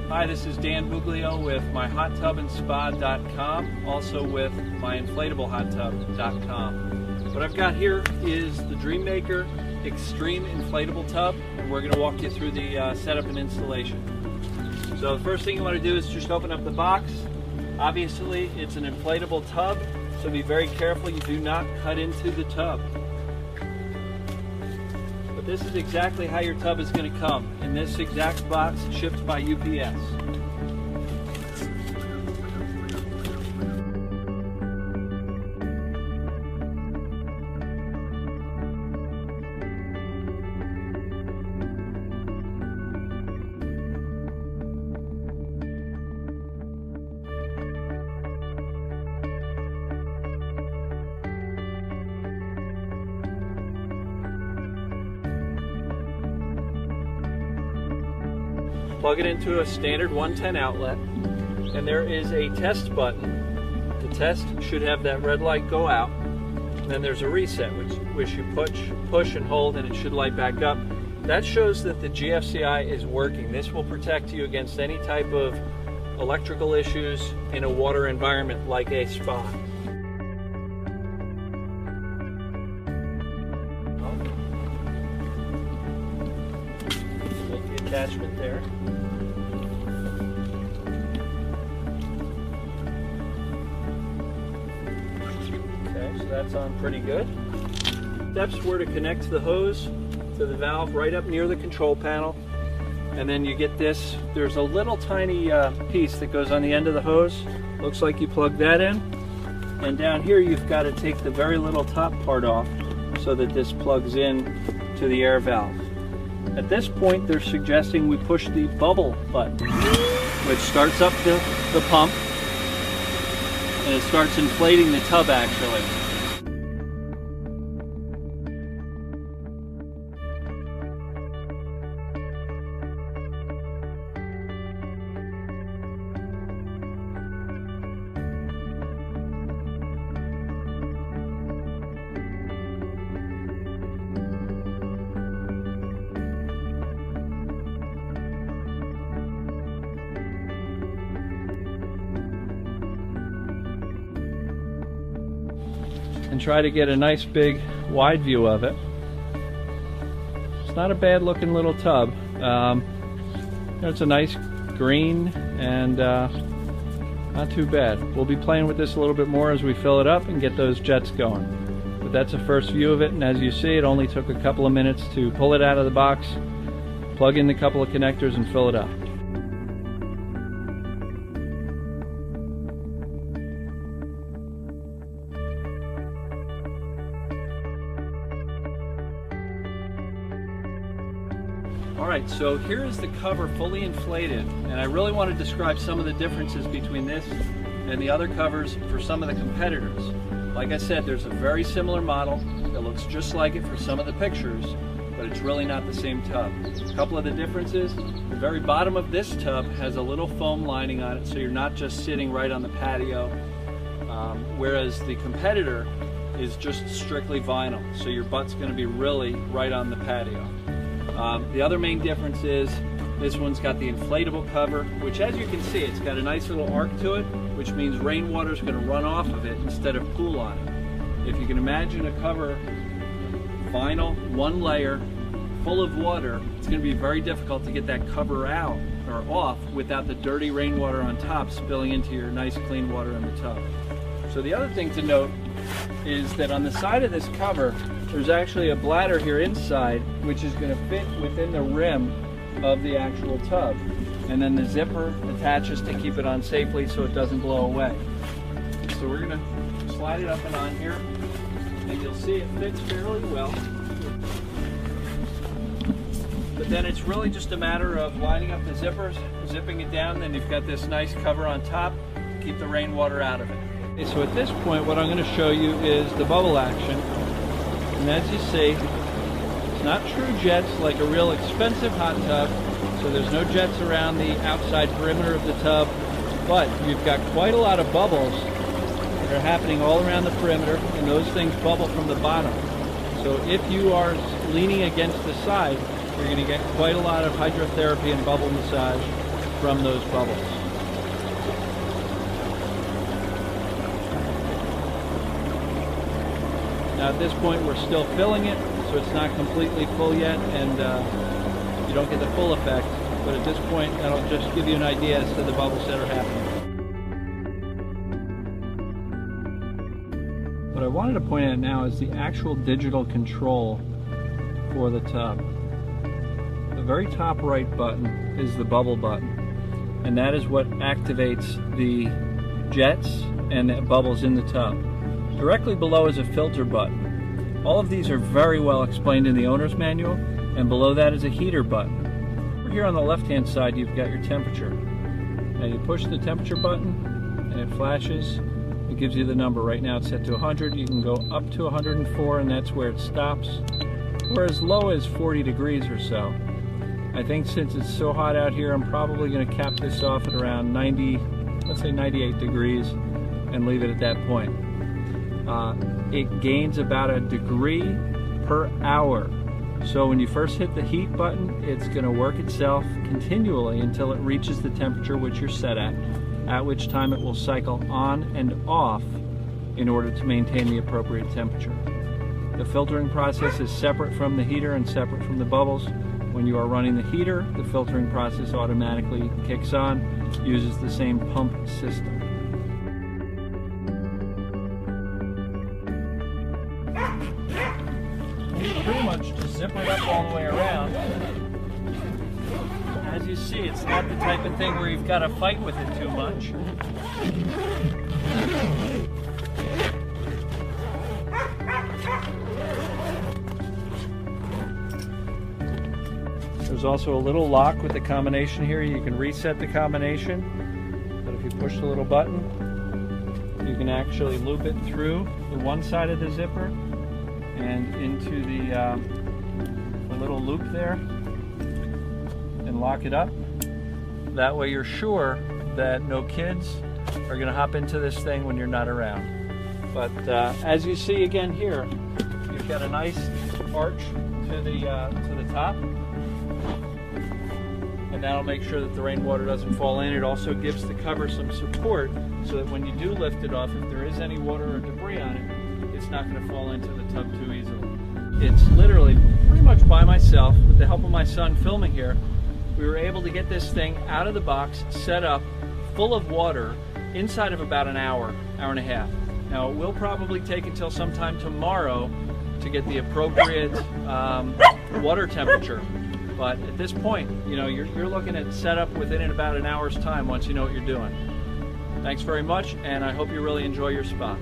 Hi, this is Dan Buglio with myhottubandSpa.com, also with myinflatablehottub.com. What I've got here is the Dreammaker Extreme Inflatable Tub, and we're going to walk you through the setup and installation. So the first thing you want to do is just open up the box. Obviously, it's an inflatable tub, so be very careful you do not cut into the tub. But this is exactly how your tub is going to come, in this exact box shipped by UPS. Plug it into a standard 110 outlet, and there is a test button. The test should have that red light go out, and then there's a reset which you push and hold, and it should light back up. That shows that the GFCI is working. This will protect you against any type of electrical issues in a water environment like a spa. Make the attachment there. So that's on pretty good. Steps were to connect the hose to the valve right up near the control panel, and then you get this, there's a little tiny piece that goes on the end of the hose. Looks like you plug that in, and down here you've got to take the very little top part off so that this plugs in to the air valve. At this point they're suggesting we push the bubble button, which starts up the pump, and it starts inflating the tub actually. And try to get a nice big wide view of it. It's not a bad looking little tub. It's a nice green and not too bad. We'll be playing with this a little bit more as we fill it up and get those jets going. But that's a first view of it, and as you see, it only took a couple of minutes to pull it out of the box, plug in the couple of connectors, and fill it up. Alright, so here is the cover fully inflated, and I really want to describe some of the differences between this and the other covers for some of the competitors. Like I said, there's a very similar model that looks just like it for some of the pictures, but it's really not the same tub. A couple of the differences: the very bottom of this tub has a little foam lining on it, so you're not just sitting right on the patio, whereas the competitor is just strictly vinyl, so your butt's going to be really right on the patio. The other main difference is this one's got the inflatable cover, which, as you can see, it's got a nice little arc to it, which means rainwater is going to run off of it instead of pool on it. If you can imagine a cover, vinyl, one layer, full of water, it's going to be very difficult to get that cover out or off without the dirty rainwater on top spilling into your nice clean water in the tub. So the other thing to note is that on the side of this cover, there's actually a bladder here inside, which is going to fit within the rim of the actual tub. And then the zipper attaches to keep it on safely so it doesn't blow away. So we're going to slide it up and on here, and you'll see it fits fairly well. But then it's really just a matter of lining up the zippers, zipping it down, then you've got this nice cover on top to keep the rainwater out of it. Okay, so at this point what I'm going to show you is the bubble action. And as you see, it's not true jets like a real expensive hot tub, so there's no jets around the outside perimeter of the tub, but you've got quite a lot of bubbles that are happening all around the perimeter, and those things bubble from the bottom. So if you are leaning against the side, you're going to get quite a lot of hydrotherapy and bubble massage. from those bubbles. Now at this point we're still filling it, so it's not completely full yet, and you don't get the full effect, but at this point that'll just give you an idea as to the bubbles that are happening. What I wanted to point out now is the actual digital control for the tub. The very top right button is the bubble button, and that is what activates the jets and the bubbles in the tub. Directly below is a filter button. All of these are very well explained in the owner's manual, and below that is a heater button. Over here on the left-hand side you've got your temperature. Now you push the temperature button and it flashes. It gives you the number. Right now it's set to 100. You can go up to 104 and that's where it stops, or as low as 40 degrees or so. I think since it's so hot out here, I'm probably going to cap this off at around 90, let's say 98 degrees, and leave it at that point. It gains about a degree per hour. So when you first hit the heat button, it's going to work itself continually until it reaches the temperature which you're set at which time it will cycle on and off in order to maintain the appropriate temperature. The filtering process is separate from the heater and separate from the bubbles. When you are running the heater, the filtering process automatically kicks on, uses the same pump system. Pretty much just zipper it up all the way around. As you see, it's not the type of thing where you've got to fight with it too much. There's also a little lock with the combination here. You can reset the combination, but if you push the little button, you can actually loop it through the one side of the zipper and into the little loop there and lock it up. That way you're sure that no kids are going to hop into this thing when you're not around. But as you see again here, you've got a nice arch to the top, and that'll make sure that the rainwater doesn't fall in. It also gives the cover some support so that when you do lift it off, if there is any water or debris on it, it's not going to fall into the tub too easily. It's literally pretty much by myself, with the help of my son filming here, we were able to get this thing out of the box, set up, full of water, inside of about an hour, hour and a half. Now it will probably take until sometime tomorrow to get the appropriate water temperature. But at this point, you know, you're looking at setup within about an hour's time once you know what you're doing. Thanks very much, and I hope you really enjoy your spa.